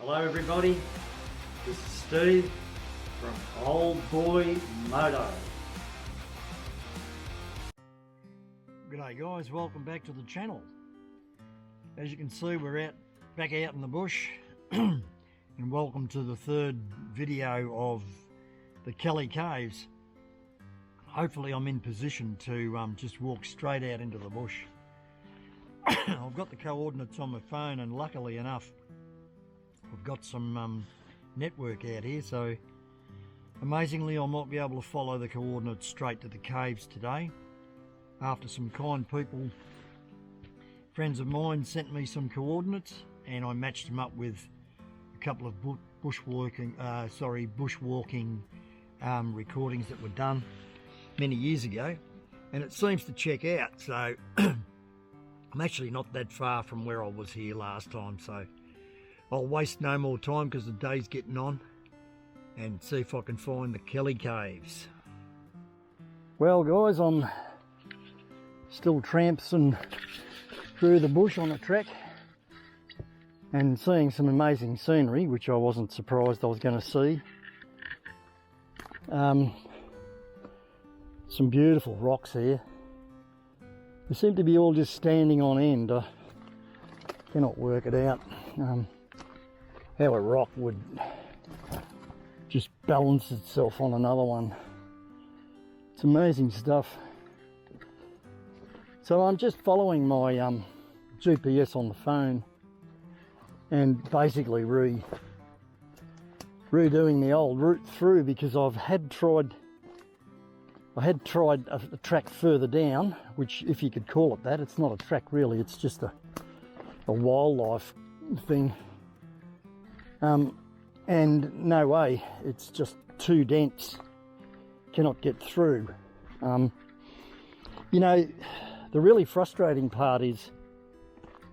Hello everybody, this is Steve from Old Boy Moto. G'day guys, welcome back to the channel. As you can see, we're back out in the bush and welcome to the third video of the Kelly Caves. Hopefully I'm in position to just walk straight out into the bush. I've got the coordinates on my phone, and luckily enough I've got some network out here, so amazingly I might be able to follow the coordinates straight to the caves today. After some kind people, friends of mine, sent me some coordinates and I matched them up with a couple of bushwalking recordings that were done many years ago, and it seems to check out. So I'm actually not that far from where I was here last time, so I'll waste no more time because the day's getting on and see if I can find the Kelly Caves. Well guys, I'm still tramping through the bush on the trek and seeing some amazing scenery, which I wasn't surprised I was going to see. Some beautiful rocks here. They seem to be all just standing on end. I cannot work it out. How a rock would just balance itself on another one. It's amazing stuff. So I'm just following my GPS on the phone and basically redoing the old route through, because I had tried a track further down, which, if you could call it that, it's not a track really, it's just a wildlife thing. And no way, it's just too dense, cannot get through. You know, the really frustrating part is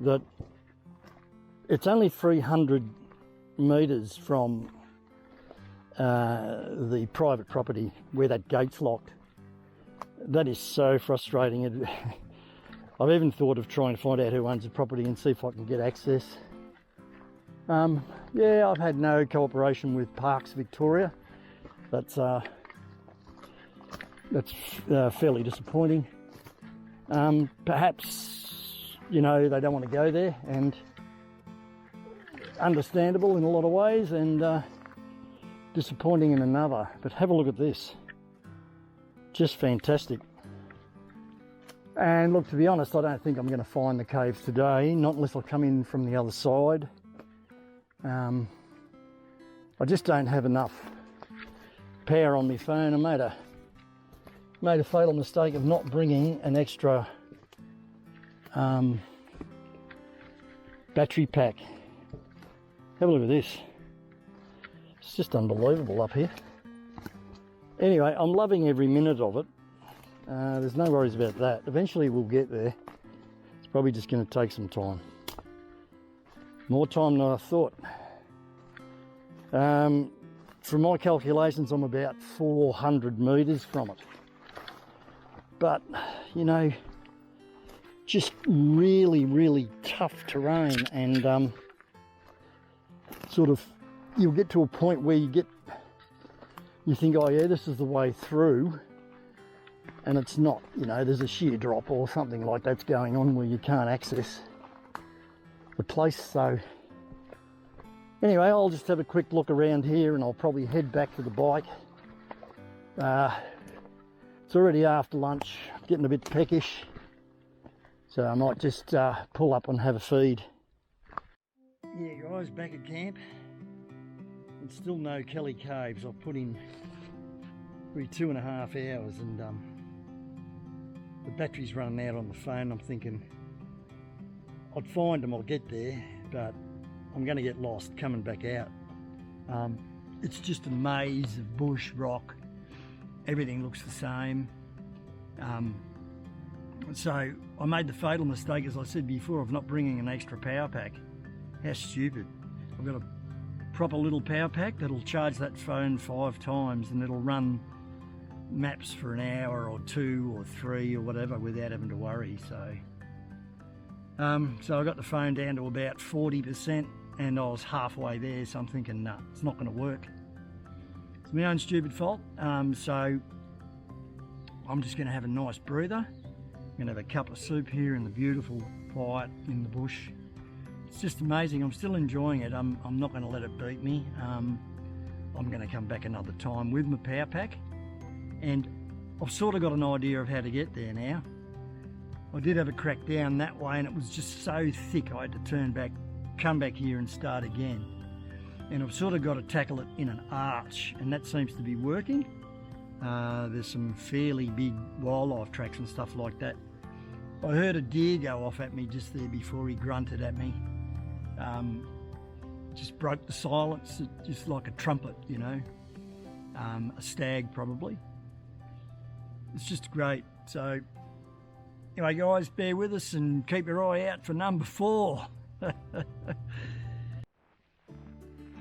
that it's only 300 metres from the private property where that gate's locked. That is so frustrating. I've even thought of trying to find out who owns the property and see if I can get access. Yeah, I've had no cooperation with Parks Victoria. That's fairly disappointing. Perhaps, you know, they don't want to go there, and understandable in a lot of ways, and disappointing in another. But have a look at this. Just fantastic. And look, to be honest, I don't think I'm going to find the caves today, not unless I come in from the other side. I just don't have enough power on my phone. I made a fatal mistake of not bringing an extra battery pack. Have a look at this. It's just unbelievable up here. Anyway, I'm loving every minute of it. There's no worries about that. Eventually we'll get there. It's probably just going to take some time. More time than I thought. From my calculations, I'm about 400 metres from it. But, you know, just really, really tough terrain, and sort of, you'll get to a point where you think, oh yeah, this is the way through, and it's not. You know, there's a sheer drop or something like that's going on where you can't access the place. So anyway, I'll just have a quick look around here and I'll probably head back to the bike. It's already after lunch, getting a bit peckish, so I might just pull up and have a feed. Yeah guys, back at camp, and still no Kelly Caves. I've put in probably 2.5 hours, and the battery's running out on the phone. I'm thinking I'd find them, I'll get there, but I'm going to get lost coming back out. It's just a maze of bush, rock, everything looks the same. So I made the fatal mistake, as I said before, of not bringing an extra power pack. How stupid. I've got a proper little power pack that'll charge that phone 5 times, and it'll run maps for an hour or 2 or 3 or whatever without having to worry. So I got the phone down to about 40%, and I was halfway there, so I'm thinking, nah, it's not going to work. It's my own stupid fault. So I'm just going to have a nice breather. I'm going to have a cup of soup here in the beautiful quiet in the bush. It's just amazing. I'm still enjoying it. I'm not going to let it beat me. I'm going to come back another time with my power pack, and I've sort of got an idea of how to get there now. I did have a crack down that way, and it was just so thick I had to turn back, come back here and start again. And I've sort of got to tackle it in an arch, and that seems to be working. There's some fairly big wildlife tracks and stuff like that. I heard a deer go off at me just there before he grunted at me. Just broke the silence, just like a trumpet, you know. A stag probably. It's just great. So anyway guys, bear with us and keep your eye out for number 4.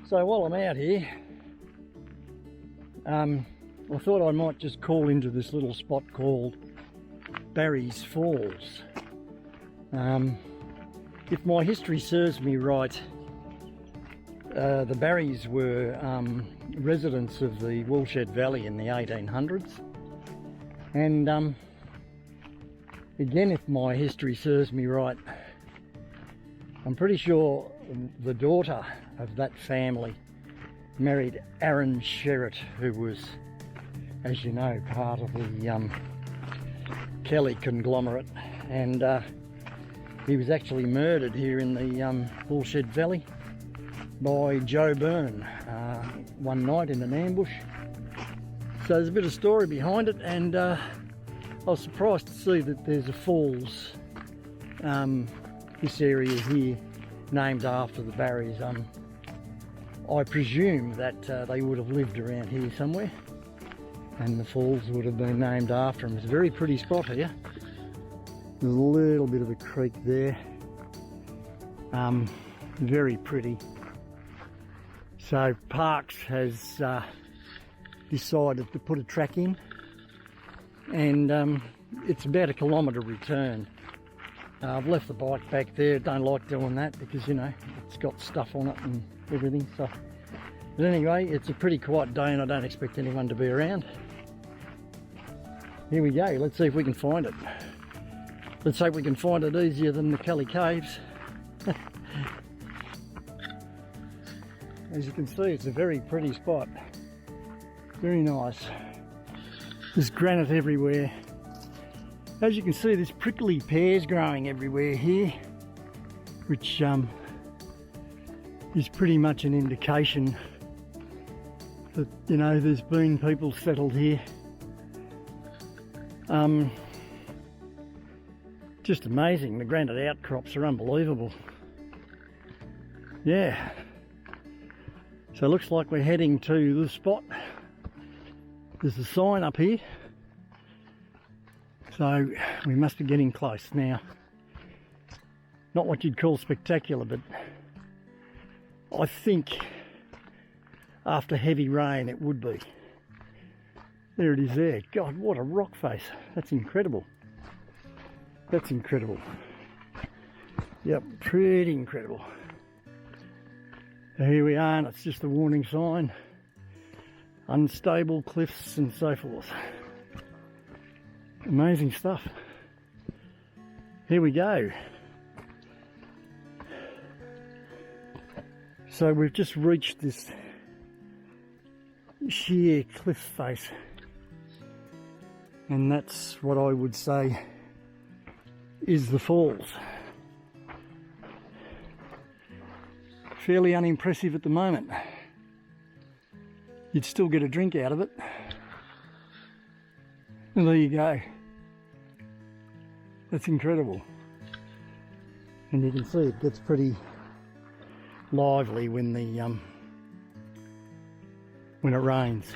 So while I'm out here, I thought I might just call into this little spot called Barry's Falls. If my history serves me right, the Barrys were residents of the Woolshed Valley in the 1800s, and again, if my history serves me right, I'm pretty sure the daughter of that family married Aaron Sherritt, who was, as you know, part of the Kelly conglomerate, and he was actually murdered here in the Woolshed Valley by Joe Byrne one night in an ambush. So there's a bit of story behind it, and I was surprised to see that there's a falls, this area here, named after the Barrys. I presume that they would have lived around here somewhere, and the falls would have been named after them. It's a very pretty spot here. There's a little bit of a creek there. Very pretty. So Parks has decided to put a track in, and it's about a kilometre return. I've left the bike back there. Don't like doing that because, you know, it's got stuff on it and everything. So, but anyway, it's a pretty quiet day and I don't expect anyone to be around. Here we go. Let's see if we can find it. Let's hope we can find it easier than the Kelly Caves. As you can see, it's a very pretty spot. Very nice. There's granite everywhere. As you can see, there's prickly pears growing everywhere here, which is pretty much an indication that, you know, there's been people settled here. Just amazing. The granite outcrops are unbelievable. Yeah. So it looks like we're heading to the spot. There's a sign up here. So we must be getting close now. Not what you'd call spectacular, but I think after heavy rain it would be. There it is there. God, what a rock face. That's incredible. That's incredible. Yep, pretty incredible. So here we are, and it's just a warning sign. Unstable cliffs and so forth. Amazing stuff. Here we go. So we've just reached this sheer cliff face, and that's what I would say is the falls. Fairly unimpressive at the moment. You'd still get a drink out of it. And there you go. That's incredible. And you can see it gets pretty lively when it rains.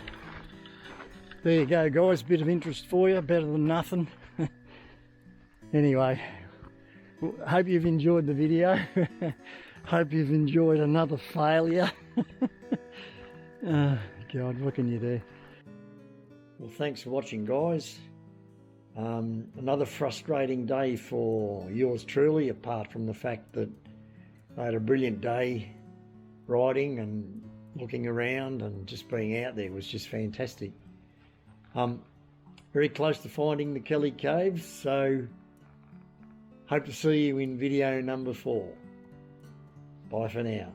There you go, guys. Bit of interest for you, better than nothing. Anyway, hope you've enjoyed the video. Hope you've enjoyed another failure. God, what can you do? Well, thanks for watching, guys. Another frustrating day for yours truly, apart from the fact that I had a brilliant day riding and looking around, and just being out there was just fantastic. Very close to finding the Kelly Caves, so hope to see you in video number 4. Bye for now.